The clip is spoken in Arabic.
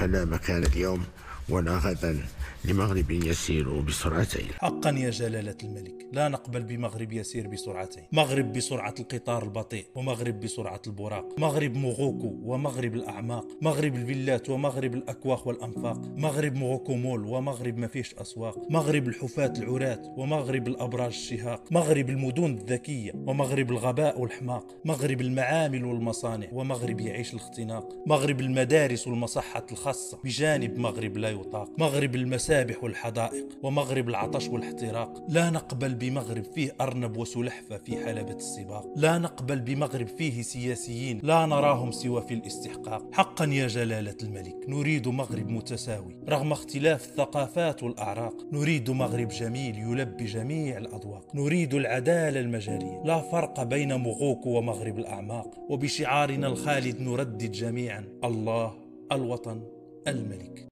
فلا مكان اليوم ولا غدا لمغرب يسير بسرعتين. حقا يا جلالة الملك، لا نقبل بمغرب يسير بسرعتين. مغرب بسرعة القطار البطيء، ومغرب بسرعة البراق. مغرب موغوكو ومغرب الأعماق. مغرب الفيلات ومغرب الأكواخ والأنفاق. مغرب موغوكو مول ومغرب ما فيش أسواق. مغرب الحفاة العراة ومغرب الأبراج الشهاق. مغرب المدن الذكية ومغرب الغباء والحماق. مغرب المعامل والمصانع ومغرب يعيش الاختناق. مغرب المدارس والمصحات الخاصة بجانب مغرب لا يطاق. مغرب المسابح والحدائق ومغرب العطش والاحتراق. لا نقبل بمغرب فيه أرنب وسلحفة في حلبة السباق. لا نقبل بمغرب فيه سياسيين لا نراهم سوى في الاستحقاق. حقا يا جلالة الملك، نريد مغرب متساوي رغم اختلاف الثقافات والأعراق. نريد مغرب جميل يلبي جميع الأذواق. نريد العدالة المجالية، لا فرق بين مغوك ومغرب الأعماق. وبشعارنا الخالد نردد جميعا: الله، الوطن، الملك.